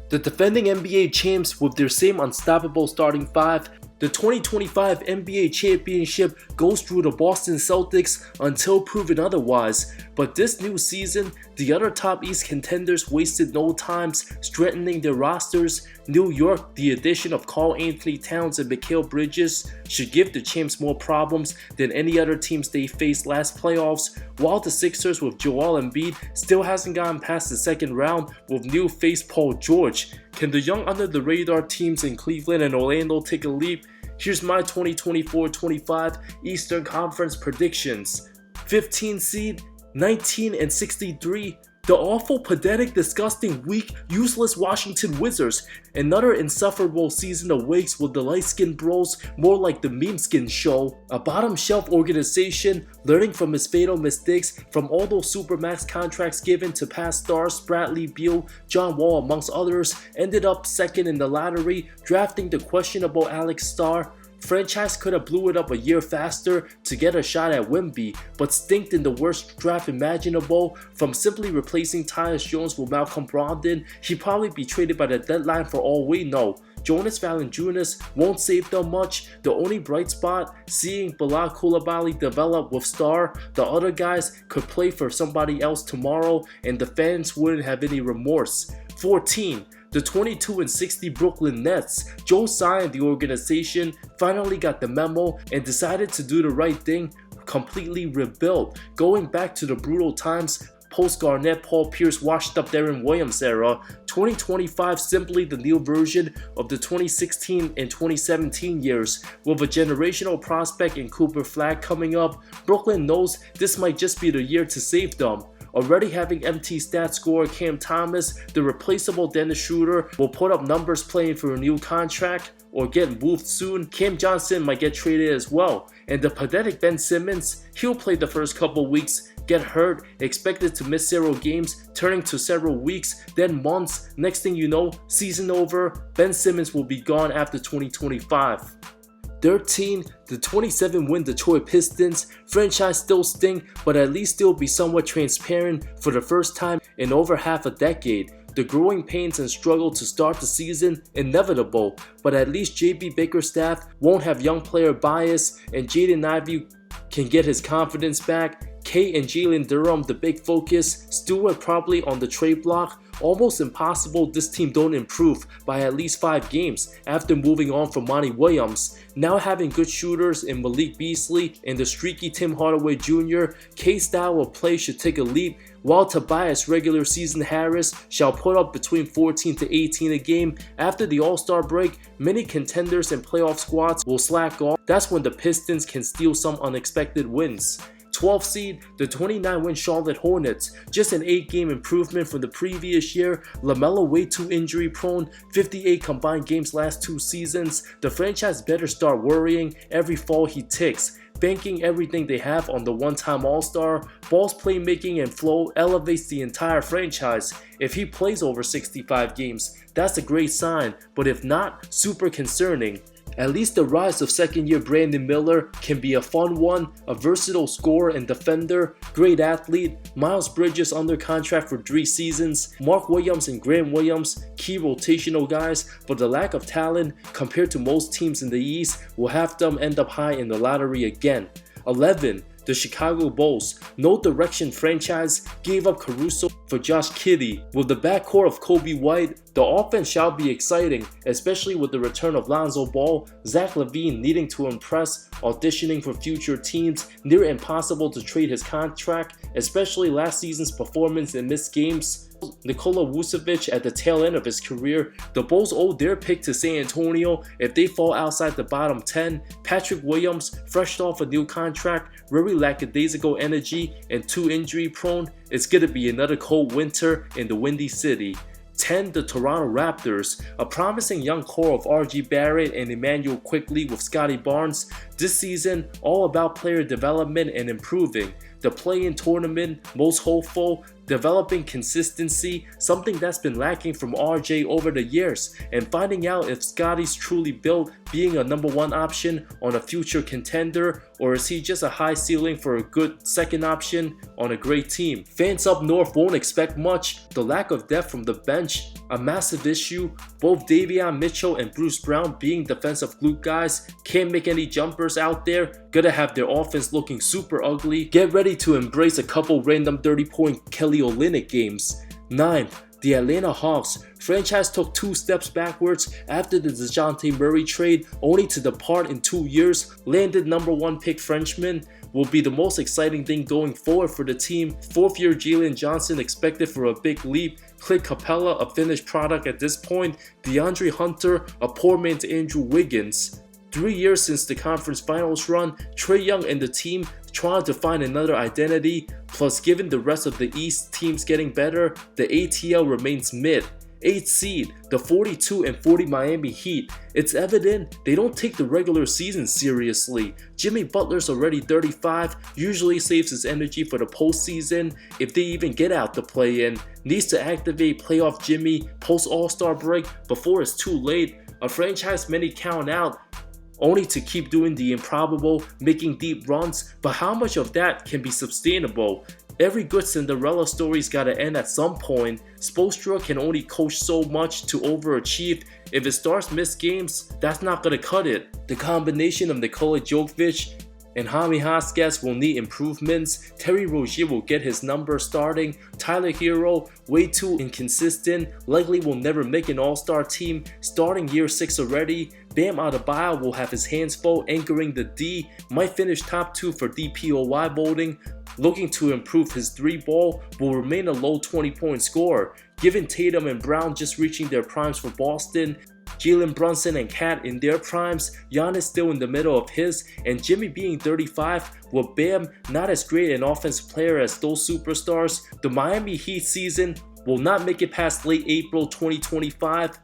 The defending NBA champs with their same unstoppable starting five, the 2025 NBA championship goes through the Boston Celtics until proven otherwise, but this new season, the other top East contenders wasted no time strengthening their rosters. New York, the addition of Karl-Anthony Towns and Mikal Bridges, should give the champs more problems than any other teams they faced last playoffs, while the Sixers with Joel Embiid still hasn't gotten past the second round with new face Paul George. Can the young under-the-radar teams in Cleveland and Orlando take a leap? Here's my 2024-25 Eastern Conference predictions. 15 seed, 19-63. The awful, pathetic, disgusting, weak, useless Washington Wizards. Another insufferable season awaits with the light-skinned bros more like the meme skin show. A bottom-shelf organization learning from its fatal mistakes from all those supermax contracts given to past stars Bradley Beal, John Wall amongst others, ended up second in the lottery, drafting the questionable Alex Starr. Franchise could have blew it up a year faster to get a shot at Wemby, but stinked in the worst draft imaginable. From simply replacing Tyus Jones with Malcolm Brogdon, he'd probably be traded by the deadline for all we know. Jonas Valanciunas won't save them much. The only bright spot, seeing Bilal Coulibaly develop with Star. The other guys could play for somebody else tomorrow, and the fans wouldn't have any remorse. 14. The 22-60 Brooklyn Nets. Joe Tsai, the organization, finally got the memo and decided to do the right thing, completely rebuilt, going back to the brutal times post-Garnett, Paul Pierce, washed up Darren Williams era. 2025 simply the new version of the 2016 and 2017 years. With a generational prospect in Cooper Flag coming up, Brooklyn knows this might just be the year to save them. Already having empty stat scorer Cam Thomas, the replaceable Dennis Schroeder will put up numbers playing for a new contract or get moved soon. Cam Johnson might get traded as well. And the pathetic Ben Simmons, he'll play the first couple weeks, get hurt, expected to miss several games, turning to several weeks, then months. Next thing you know, season over, Ben Simmons will be gone after 2025. 13. The 27-win Detroit Pistons. Franchise still stink, but at least still be somewhat transparent for the first time in over half a decade. The growing pains and struggle to start the season, inevitable, but at least JB Bickerstaff won't have young player bias, and Jaden Ivey can get his confidence back. Kate and Jalen Durham the big focus, Stewart probably on the trade block. Almost impossible this team don't improve by at least 5 games after moving on from Monty Williams. Now having good shooters in Malik Beasley and the streaky Tim Hardaway Jr., K's style of play should take a leap, while Tobias regular season Harris shall put up between 14 to 18 a game. After the All-Star break, many contenders and playoff squads will slack off. That's when the Pistons can steal some unexpected wins. 12th seed, the 29-win Charlotte Hornets. Just an 8-game improvement from the previous year. LaMelo way too injury prone, 58 combined games last 2 seasons. The franchise better start worrying every fall he ticks, banking everything they have on the one-time All-Star. Ball's playmaking and flow elevates the entire franchise. If he plays over 65 games, that's a great sign, but if not, super concerning. At least the rise of second-year Brandon Miller can be a fun one, a versatile scorer and defender, great athlete. Miles Bridges under contract for 3 seasons. Mark Williams and Grant Williams, key rotational guys, but the lack of talent compared to most teams in the East will have them end up high in the lottery again. 11. The Chicago Bulls. No direction franchise gave up Caruso for Josh Giddey. With the backcourt of Kobe White, the offense shall be exciting, especially with the return of Lonzo Ball, Zach LaVine needing to impress, auditioning for future teams, near impossible to trade his contract, especially last season's performance in missed games. Nikola Vucevic at the tail end of his career. The Bulls owe their pick to San Antonio if they fall outside the bottom 10. Patrick Williams, fresh off a new contract, very lackadaisical energy, and too injury prone. It's gonna be another cold winter in the Windy City. 10. The Toronto Raptors. A promising young core of R.J. Barrett and Emmanuel Quickley with Scotty Barnes. This season, all about player development and improving. The play-in tournament, most hopeful. developing consistency, something that's been lacking from RJ over the years, and finding out if Scotty's truly built being a #1 option on a future contender, or is he just a high ceiling for a good second option on a great team. Fans up north won't expect much. The lack of depth from the bench, a massive issue. Both Davion Mitchell and Bruce Brown being defensive glue guys, can't make any jumpers out there, gonna have their offense looking super ugly. Get ready to embrace a couple random 30-point Kelly Olynyk games. 9th, the Atlanta Hawks. Franchise took 2 steps backwards after the DeJounte Murray trade, only to depart in 2 years. Landed #1 pick Frenchman will be the most exciting thing going forward for the team. 4th year Jalen Johnson expected for a big leap. Clint Capella, a finished product at this point. DeAndre Hunter, a poor man's Andrew Wiggins. 3 years since the conference finals run, Trae Young and the team trying to find another identity. Plus, given the rest of the East teams getting better, the ATL remains mid. 8th seed, the 42-40 Miami Heat. It's evident they don't take the regular season seriously. Jimmy Butler's already 35, usually saves his energy for the postseason if they even get out the play-in. Needs to activate playoff Jimmy post All-Star break before it's too late. A franchise many count out, only to keep doing the improbable, making deep runs, but how much of that can be sustainable? Every good Cinderella story's gotta end at some point. Spoelstra can only coach so much to overachieve. If his stars miss games, that's not gonna cut it. The combination of Nikola Jokic and Jaime Jaquez will need improvements. Terry Rozier will get his number starting. Tyler Hero, way too inconsistent, likely will never make an all-star team, starting year 6 already. Bam Adebayo will have his hands full anchoring the D, might finish top 2 for DPOY voting. Looking to improve his 3-ball, will remain a low 20-point scorer. Given Tatum and Brown just reaching their primes for Boston, Jalen Brunson and Cat in their primes, Giannis still in the middle of his, and Jimmy being 35, with Bam not as great an offensive player as those superstars, the Miami Heat season will not make it past late April 2025.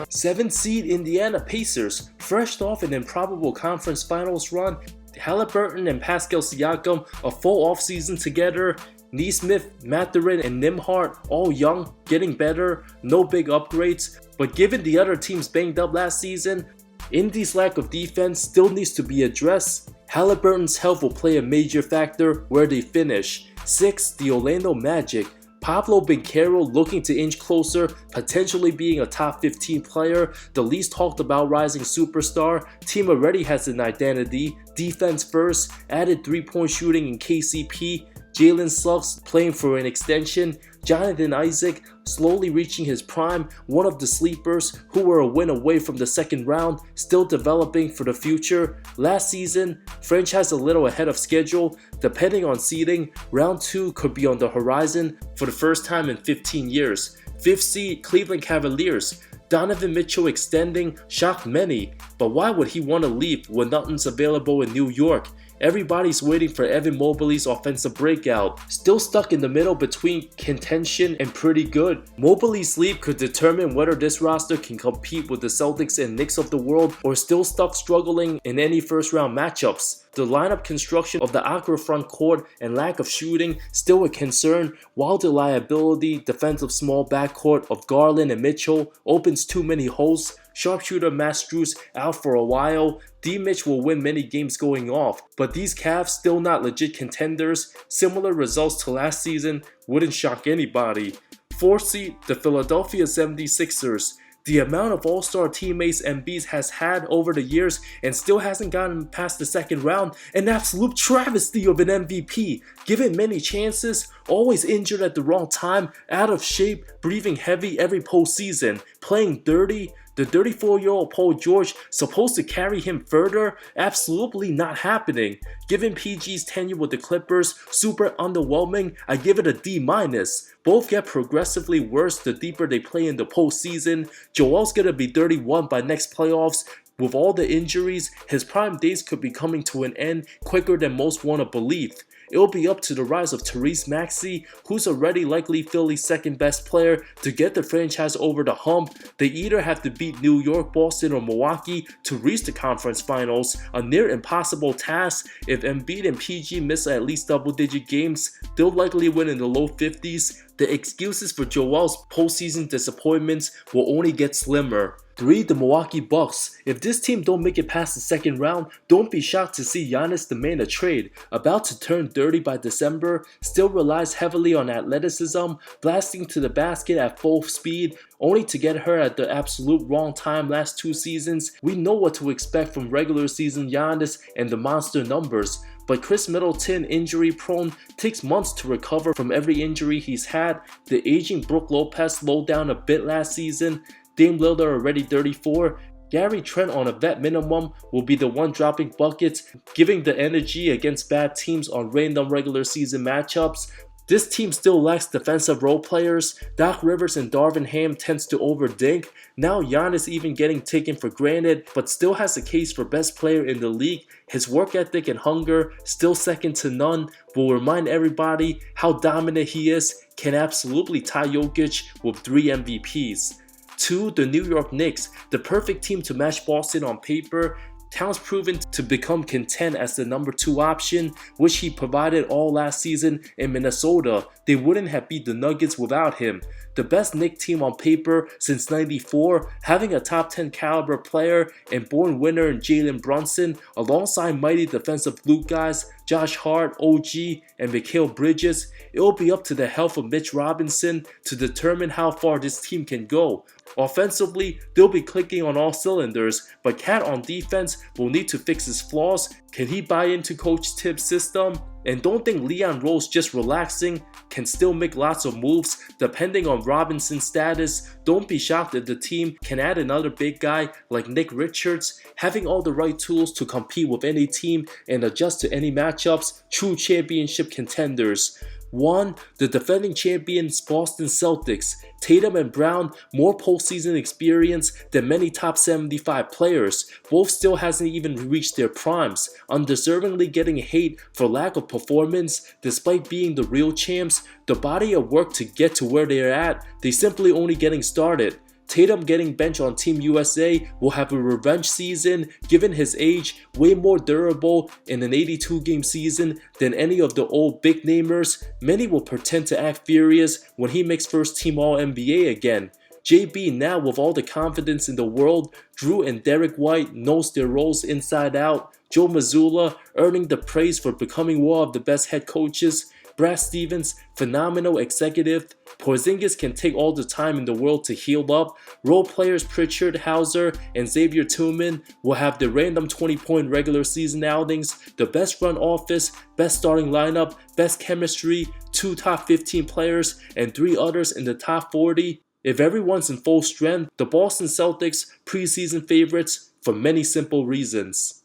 7th seed Indiana Pacers, fresh off an improbable conference finals run. Halliburton and Pascal Siakam a full offseason together. Nesmith, Mathurin, and Nembhard all young, getting better, no big upgrades. But given the other teams banged up last season, Indy's lack of defense still needs to be addressed. Halliburton's health will play a major factor where they finish. 6th, the Orlando Magic. Pablo Banchero looking to inch closer, potentially being a top 15 player, the least talked about rising superstar. Team already has an identity, defense first, added 3-point shooting in KCP. Jalen Suggs playing for an extension. Jonathan Isaac slowly reaching his prime, one of the sleepers who were a win away from the second round, still developing for the future. Last season, franchise a little ahead of schedule. Depending on seeding, round 2 could be on the horizon for the first time in 15 years. 5th seed Cleveland Cavaliers. Donovan Mitchell extending shocked many, but why would he want to leave when nothing's available in New York? Everybody's waiting for Evan Mobley's offensive breakout. Still stuck in the middle between contention and pretty good. Mobley's leap could determine whether this roster can compete with the Celtics and Knicks of the world, or still stuck struggling in any first round matchups. The lineup construction of the Aqua front court and lack of shooting still a concern, while the liability defensive small backcourt of Garland and Mitchell opens too many holes. Sharpshooter Mastruz out for a while. D-Mitch will win many games going off, but these Cavs still not legit contenders. Similar results to last season wouldn't shock anybody. 4th seed, the Philadelphia 76ers. The amount of all-star teammates Embiid has had over the years and still hasn't gotten past the second round, an absolute travesty of an MVP. Given many chances, always injured at the wrong time, out of shape, breathing heavy every postseason, playing dirty. The 34-year-old Paul George supposed to carry him further? Absolutely not happening. Given PG's tenure with the Clippers, super underwhelming, I give it a D-. Both get progressively worse the deeper they play in the postseason. Joel's gonna be 31 by next playoffs. With all the injuries, his prime days could be coming to an end quicker than most want to believe. it'll be up to the rise of Tyrese Maxey, who's already likely Philly's second best player, to get the franchise over the hump. They either have to beat New York, Boston, or Milwaukee to reach the conference finals, a near impossible task. If Embiid and PG miss at least double-digit games, they'll likely win in the low 50s. The excuses for Joel's postseason disappointments will only get slimmer. 3. The Milwaukee Bucks. If this team don't make it past the second round, don't be shocked to see Giannis demand a trade. About to turn 30 by December, still relies heavily on athleticism, blasting to the basket at full speed, only to get hurt at the absolute wrong time last 2 seasons. We know what to expect from regular season Giannis and the monster numbers. But Chris Middleton, injury prone, takes months to recover from every injury he's had. The aging Brook Lopez slowed down a bit last season. Dame Lillard already 34. Gary Trent on a vet minimum will be the one dropping buckets, giving the energy against bad teams on random regular season matchups. This team still lacks defensive role players. Doc Rivers and Darvin Ham tends to overdink. Now Giannis even getting taken for granted, but still has a case for best player in the league. His work ethic and hunger, still second to none, will remind everybody how dominant he is. Can absolutely tie Jokic with 3 MVPs. 2. The New York Knicks, the perfect team to match Boston on paper. Towns proven to become content as the number 2 option, which he provided all last season in Minnesota. They wouldn't have beat the Nuggets without him. The best Knicks team on paper since '94, having a top 10 caliber player and born winner in Jalen Brunson, alongside mighty defensive glue guys Josh Hart, OG, and Mikal Bridges. It'll be up to the health of Mitch Robinson to determine how far this team can go. Offensively, they'll be clicking on all cylinders, but Cat on defense will need to fix his flaws. Can he buy into Coach Tibbs' system? And don't think Leon Rose just relaxing, can still make lots of moves depending on Robinson's status. Don't be shocked if the team can add another big guy like Nick Richards, having all the right tools to compete with any team and adjust to any matchups. True championship contenders. 1. The defending champions Boston Celtics. Tatum and Brown, more postseason experience than many top 75 players. Both still hasn't even reached their primes, undeservingly getting hate for lack of performance. Despite being the real champs, the body of work to get to where they're at, they simply only getting started. Tatum getting benched on Team USA will have a revenge season, given his age, way more durable in an 82-game season than any of the old big namers. Many will pretend to act furious when he makes first team All-NBA again. JB, now with all the confidence in the world, Drew and Derek White knows their roles inside out. Joe Mazzulla earning the praise for becoming one of the best head coaches. Brad Stevens, phenomenal executive. Porzingis can take all the time in the world to heal up. Role players Pritchard, Hauser, and Xavier Tillman will have the random 20-point regular season outings, the best front office, best starting lineup, best chemistry, 2 top 15 players, and 3 others in the top 40. If everyone's in full strength, the Boston Celtics preseason favorites for many simple reasons.